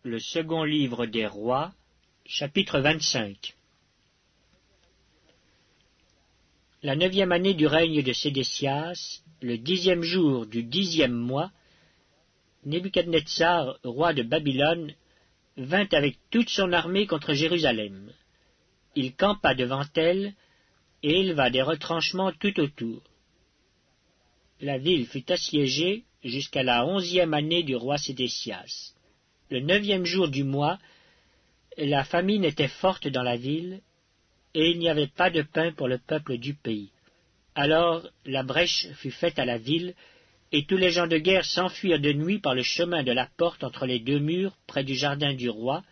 Le second livre des rois, chapitre 25. La 9e année du règne de Sédécias, le 10e jour du 10e mois, Nebuchadnezzar, roi de Babylone, vint avec toute son armée contre Jérusalem. Il campa devant elle et éleva des retranchements tout autour. La ville fut assiégée jusqu'à la 11e année du roi Sédécias. Le 9e jour du mois, la famine était forte dans la ville, et il n'y avait pas de pain pour le peuple du pays. Alors la brèche fut faite à la ville, et tous les gens de guerre s'enfuirent de nuit par le chemin de la porte entre les deux murs, près du jardin du roi,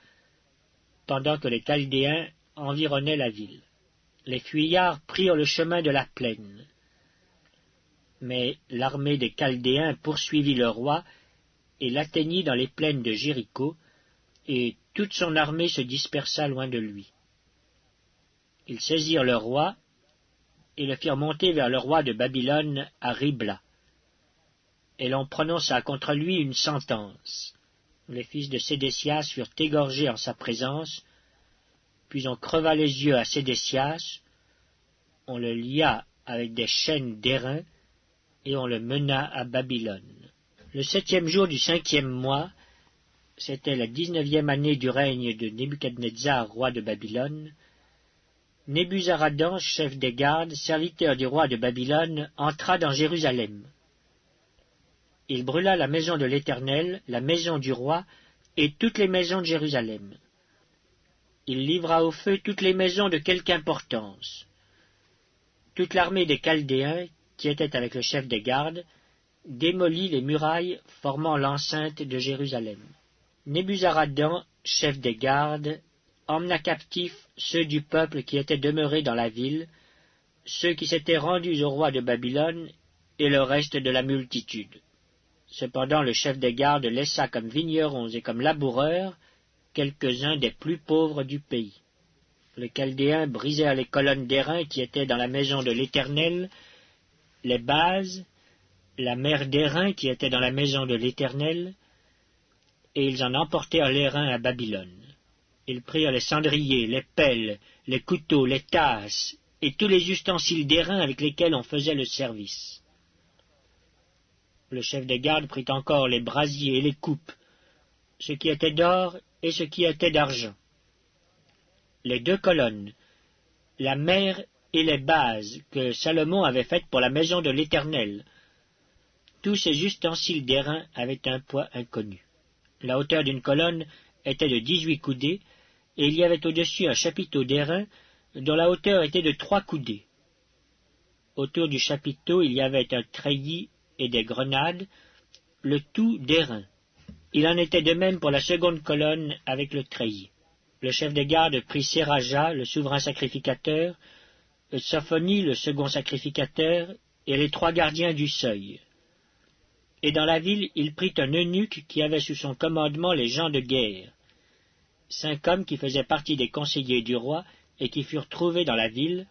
pendant que les Chaldéens environnaient la ville. Les fuyards prirent le chemin de la plaine. Mais l'armée des Chaldéens poursuivit le roi, et l'atteignit dans les plaines de Jéricho, et toute son armée se dispersa loin de lui. Ils saisirent le roi, et le firent monter vers le roi de Babylone à Ribla. Et l'on prononça contre lui une sentence. Les fils de Sédécias furent égorgés en sa présence, puis on creva les yeux à Sédécias, on le lia avec des chaînes d'airain, et on le mena à Babylone. Le 7e jour du 5e mois, c'était la 19e année du règne de Nebuchadnezzar, roi de Babylone, Nebuzaradan, chef des gardes, serviteur du roi de Babylone, entra dans Jérusalem. Il brûla la maison de l'Éternel, la maison du roi, et toutes les maisons de Jérusalem. Il livra au feu toutes les maisons de quelque importance. Toute l'armée des Chaldéens, qui était avec le chef des gardes, démolit les murailles formant l'enceinte de Jérusalem. Nebuzaradan, chef des gardes, emmena captifs ceux du peuple qui étaient demeurés dans la ville, ceux qui s'étaient rendus au roi de Babylone, et le reste de la multitude. Cependant le chef des gardes laissa comme vignerons et comme laboureurs quelques-uns des plus pauvres du pays. Les Chaldéens brisèrent les colonnes d'airain qui étaient dans la maison de l'Éternel, les bases, la mer d'airain qui était dans la maison de l'Éternel, et ils en emportèrent l'airain à Babylone. Ils prirent les cendriers, les pelles, les couteaux, les tasses, et tous les ustensiles d'airain avec lesquels on faisait le service. Le chef des gardes prit encore les brasiers et les coupes, ce qui était d'or et ce qui était d'argent. Les 2 colonnes, la mer et les bases que Salomon avait faites pour la maison de l'Éternel, tous ces ustensiles d'airain avaient un poids inconnu. La hauteur d'une colonne était de 18 coudées, et il y avait au-dessus un chapiteau d'airain dont la hauteur était de 3 coudées. Autour du chapiteau il y avait un treillis et des grenades, le tout d'airain. Il en était de même pour la seconde colonne avec le treillis. Le chef des gardes prit Séraja, le souverain sacrificateur, Sophonie, le second sacrificateur, et les 3 gardiens du seuil. Et dans la ville, il prit un eunuque qui avait sous son commandement les gens de guerre, 5 hommes qui faisaient partie des conseillers du roi et qui furent trouvés dans la ville,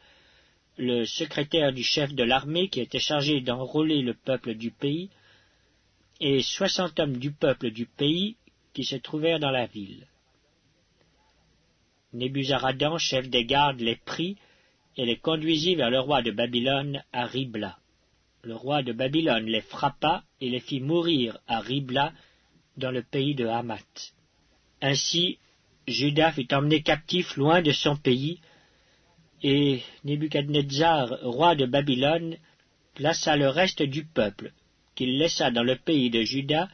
le secrétaire du chef de l'armée qui était chargé d'enrôler le peuple du pays, et 60 hommes du peuple du pays qui se trouvèrent dans la ville. Nebuzaradan, chef des gardes, les prit et les conduisit vers le roi de Babylone à Ribla. Le roi de Babylone les frappa et les fit mourir à Ribla, dans le pays de Hamath. Ainsi, Juda fut emmené captif loin de son pays, et Nebuchadnezzar, roi de Babylone, plaça le reste du peuple, qu'il laissa dans le pays de Juda,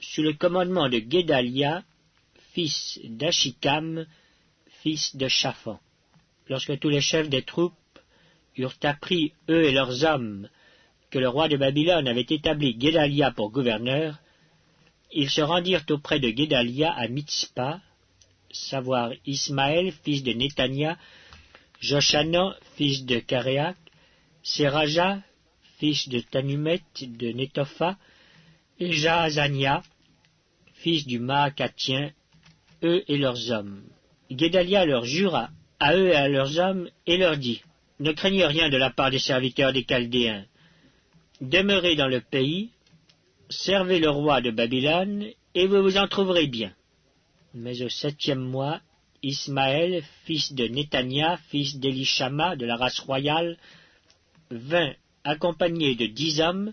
sous le commandement de Guédalia, fils d'Achikam, fils de Shaphan. Lorsque tous les chefs des troupes eurent appris, eux et leurs hommes, que le roi de Babylone avait établi Guédalia pour gouverneur, ils se rendirent auprès de Guédalia à Mitzpa, savoir Ismaël, fils de Nétania, Joshanan, fils de Caréac, Séraja, fils de Tanumet, de Nétopha, et Jaazania, fils du Maacatien, eux et leurs hommes. Guédalia leur jura, à eux et à leurs hommes, et leur dit, « Ne craignez rien de la part des serviteurs des Chaldéens. Demeurez dans le pays, servez le roi de Babylone, et vous vous en trouverez bien. Mais au 7e mois, Ismaël, fils de Néthania, fils d'Élishama, de la race royale, vint accompagné de 10 hommes,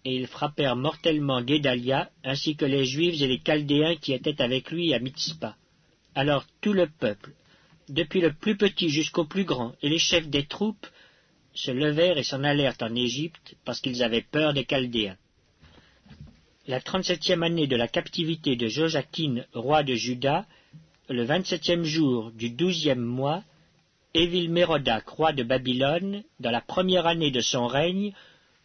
et ils frappèrent mortellement Guédalia, ainsi que les Juifs et les Chaldéens qui étaient avec lui à Mitzpa. Alors tout le peuple, depuis le plus petit jusqu'au plus grand, et les chefs des troupes, se levèrent et s'en allèrent en Égypte, parce qu'ils avaient peur des Chaldéens. La 37e année de la captivité de Joachim, roi de Juda, le 27e jour du 12e mois, Évil-Mérodach, roi de Babylone, dans la première année de son règne,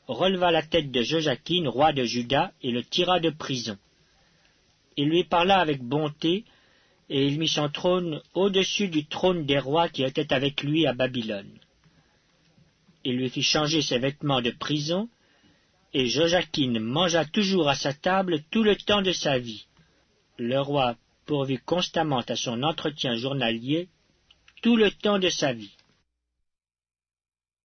releva la tête de Joachim, roi de Juda, et le tira de prison. Il lui parla avec bonté, et il mit son trône au-dessus du trône des rois qui étaient avec lui à Babylone. Il lui fit changer ses vêtements de prison, et Joachim mangea toujours à sa table tout le temps de sa vie. Le roi pourvut constamment à son entretien journalier tout le temps de sa vie.